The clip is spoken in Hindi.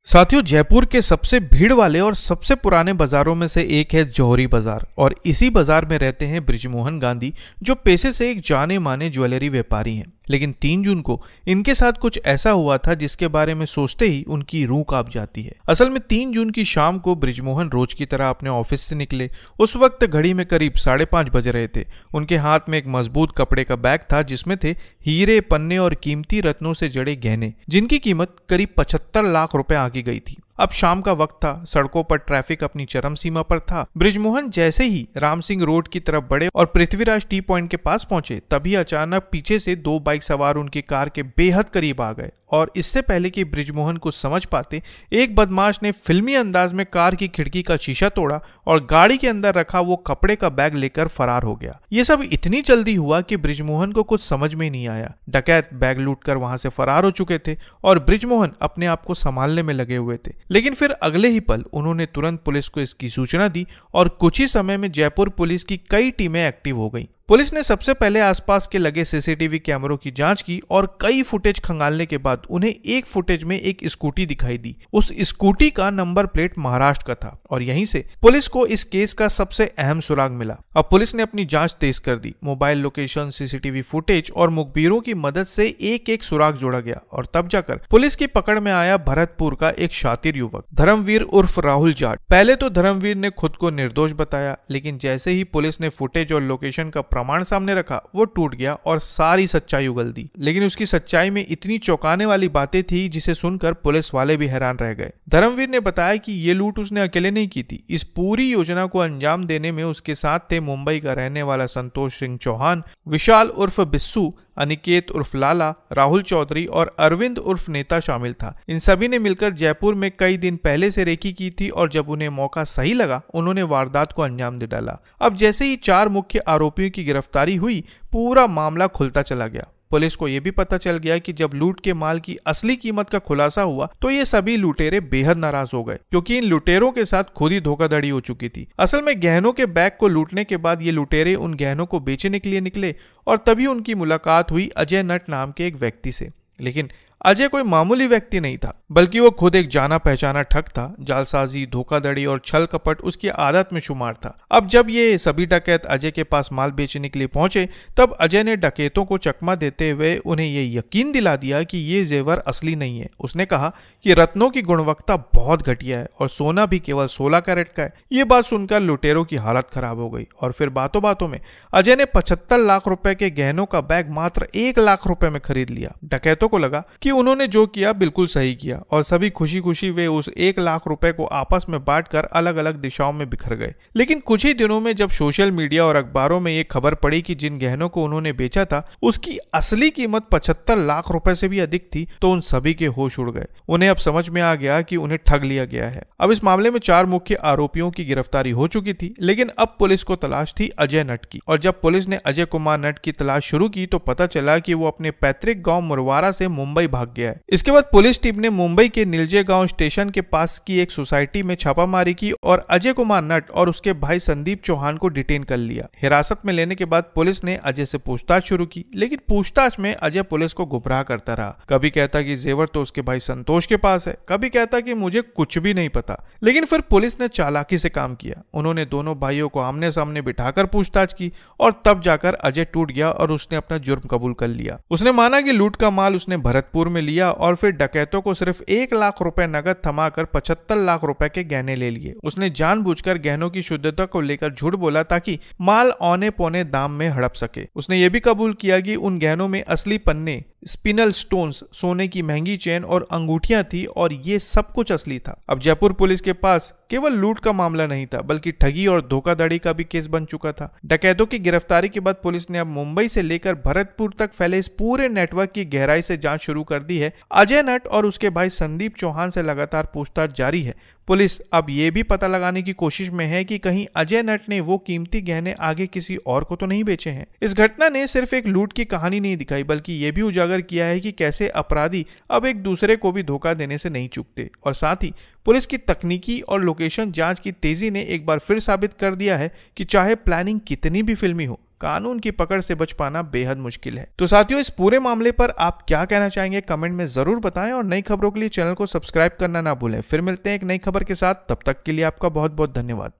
साथियों, जयपुर के सबसे भीड़ वाले और सबसे पुराने बाजारों में से एक है जौहरी बाजार और इसी बाजार में रहते हैं बृजमोहन गांधी, जो पेशे से एक जाने माने ज्वेलरी व्यापारी हैं। लेकिन 3 जून को इनके साथ कुछ ऐसा हुआ था जिसके बारे में सोचते ही उनकी रूह कांप जाती है। असल में 3 जून की शाम को बृजमोहन रोज की तरह अपने ऑफिस से निकले। उस वक्त घड़ी में करीब 5:30 बज रहे थे। उनके हाथ में एक मजबूत कपड़े का बैग था जिसमें थे हीरे, पन्ने और कीमती रत्नों से जड़े गहने, जिनकी कीमत करीब 75 लाख रुपए आंकी गई थी। अब शाम का वक्त था, सड़कों पर ट्रैफिक अपनी चरम सीमा पर था। बृजमोहन जैसे ही राम सिंह रोड की तरफ बढ़े और पृथ्वीराज टी पॉइंट के पास पहुंचे, तभी अचानक पीछे से 2 बाइक सवार उनकी कार के बेहद करीब आ गए और इससे पहले कि बृजमोहन कुछ समझ पाते, एक बदमाश ने फिल्मी अंदाज में कार की खिड़की का शीशा तोड़ा और गाड़ी के अंदर रखा वो कपड़े का बैग लेकर फरार हो गया। ये सब इतनी जल्दी हुआ कि बृजमोहन को कुछ समझ में नहीं आया। डकैत बैग लूटकर वहां से फरार हो चुके थे और बृजमोहन अपने आप को संभालने में लगे हुए थे। लेकिन फिर अगले ही पल उन्होंने तुरंत पुलिस को इसकी सूचना दी और कुछ ही समय में जयपुर पुलिस की कई टीमें एक्टिव हो गईं। पुलिस ने सबसे पहले आसपास के लगे सीसीटीवी कैमरों की जांच की और कई फुटेज खंगालने के बाद उन्हें एक फुटेज में एक स्कूटी दिखाई दी। उस स्कूटी का नंबर प्लेट महाराष्ट्र का था और यहीं से पुलिस को इस केस का सबसे अहम सुराग मिला। अब पुलिस ने अपनी जांच तेज कर दी। मोबाइल लोकेशन, सीसीटीवी फुटेज और मुखबिरों की मदद से एक एक सुराग जोड़ा गया और तब जाकर पुलिस की पकड़ में आया भरतपुर का एक शातिर युवक, धर्मवीर उर्फ राहुल जाट। पहले तो धर्मवीर ने खुद को निर्दोष बताया, लेकिन जैसे ही पुलिस ने फुटेज और लोकेशन का प्रमाण सामने रखा, वो टूट गया और सारी सच्चाई उगल दी। लेकिन उसकी सच्चाई में इतनी चौंकाने वाली बातें थी जिसे सुनकर पुलिस वाले भी हैरान रह गए। धर्मवीर ने बताया कि ये लूट उसने अकेले नहीं की थी। इस पूरी योजना को अंजाम देने में उसके साथ थे मुंबई का रहने वाला संतोष सिंह चौहान, विशाल उर्फ बिस्सू, अनिकेत उर्फ लाला, राहुल चौधरी और अरविंद उर्फ नेता शामिल था। इन सभी ने मिलकर जयपुर में कई दिन पहले से रेकी की थी और जब उन्हें मौका सही लगा, उन्होंने वारदात को अंजाम दे डाला। अब जैसे ही 4 मुख्य आरोपियों की गिरफ्तारी हुई, पूरा मामला खुलता चला गया। पुलिस को यह भी पता चल गया कि जब लूट के माल की असली कीमत का खुलासा हुआ तो ये सभी लुटेरे बेहद नाराज हो गए, क्योंकि इन लुटेरों के साथ खुद ही धोखाधड़ी हो चुकी थी। असल में गहनों के बैग को लूटने के बाद ये लुटेरे उन गहनों को बेचने के लिए निकले और तभी उनकी मुलाकात हुई अजय नट नाम के एक व्यक्ति से। लेकिन अजय कोई मामूली व्यक्ति नहीं था, बल्कि वो खुद एक जाना पहचाना ठग था। जालसाजी, धोखाधड़ी और छल कपट उसकी आदत में शुमार था। अब जब ये सभी डकैत अजय के पास माल बेचने के लिए पहुंचे, तब अजय ने डकैतों को चकमा देते हुए उन्हें ये यकीन दिला दिया कि ये जेवर असली नहीं है। उसने कहा कि रत्नों की गुणवत्ता बहुत घटिया है और सोना भी केवल 16 कैरेट का है। ये बात सुनकर लुटेरों की हालत खराब हो गई और फिर बातों बातों में अजय ने 75 लाख रुपए के गहनों का बैग मात्र 1 लाख रुपए में खरीद लिया। डकैतों को लगा कि उन्होंने जो किया बिल्कुल सही किया और सभी खुशी खुशी वे उस 1 लाख रुपए को आपस में बांटकर अलग अलग दिशाओं में बिखर गए। लेकिन कुछ ही दिनों में जब सोशल मीडिया और अखबारों में ये खबर पड़ी कि जिन गहनों को उन्होंने बेचा था उसकी असली कीमत 75 लाख रुपए से भी अधिक थी, तो उन सभी के होश उड़ गए। उन्हें अब समझ में आ गया कि उन्हें ठग लिया गया है। अब इस मामले में 4 मुख्य आरोपियों की गिरफ्तारी हो चुकी थी, लेकिन अब पुलिस को तलाश थी अजय नट की। और जब पुलिस ने अजय कुमार नट की तलाश शुरू की तो पता चला कि वो अपने पैतृक गांव मुरवारा से मुंबई भाग गया है। इसके बाद पुलिस टीम ने मुंबई के नीलजे गांव स्टेशन के पास की एक सोसाइटी में छापामारी की और अजय कुमार नट और उसके भाई संदीप चौहान को डिटेन कर लिया। हिरासत में लेने के बाद पुलिस ने अजय से पूछताछ शुरू की, लेकिन पूछताछ में अजय पुलिस को गुमराह करता रहा। कभी कहता कि जेवर तो उसके भाई संतोष के पास है, कभी कहता कि मुझे कुछ भी नहीं पता। लेकिन फिर पुलिस ने चालाकी से काम किया। उन्होंने दोनों भाइयों को आमने सामने बिठाकर पूछताछ की और तब जाकर अजय टूट गया और उसने अपना जुर्म कबूल कर लिया। उसने माना कि लूट का माल उसने भरतपुर में लिया और फिर डकैतों को सिर्फ 1 लाख रुपए नगद थमाकर 75 लाख रुपए के गहने ले लिए। उसने जानबूझकर गहनों की शुद्धता को लेकर झूठ बोला ताकि माल औने पौने दाम में हड़प सके। उसने ये भी कबूल किया कि उन गहनों में असली पन्ने, स्पिनल स्टोन्स, सोने की महंगी चेन और अंगूठियां थी और ये सब कुछ असली था। अब जयपुर पुलिस के पास केवल लूट का मामला नहीं था, बल्कि ठगी और धोखाधड़ी का भी केस बन चुका था। डकैतों की गिरफ्तारी के बाद पुलिस ने अब मुंबई से लेकर भरतपुर तक फैले इस पूरे नेटवर्क की गहराई से जांच शुरू कर दी है। अजय नट और उसके भाई संदीप चौहान से लगातार पूछताछ जारी है। पुलिस अब ये भी पता लगाने की कोशिश में है कि कहीं अजय नट ने वो कीमती गहने आगे किसी और को तो नहीं बेचे हैं। इस घटना ने सिर्फ एक लूट की कहानी नहीं दिखाई, बल्कि ये भी उजागर किया है कि कैसे अपराधी अब एक दूसरे को भी धोखा देने से नहीं चूकते। और साथ ही पुलिस की तकनीकी और लोकेशन जांच की तेजी ने एक बार फिर साबित कर दिया है कि चाहे प्लानिंग कितनी भी फिल्मी हो, कानून की पकड़ से बच पाना बेहद मुश्किल है। तो साथियों, इस पूरे मामले पर आप क्या कहना चाहेंगे कमेंट में जरूर बताएं और नई खबरों के लिए चैनल को सब्सक्राइब करना ना भूलें। फिर मिलते हैं एक नई खबर के साथ, तब तक के लिए आपका बहुत बहुत धन्यवाद।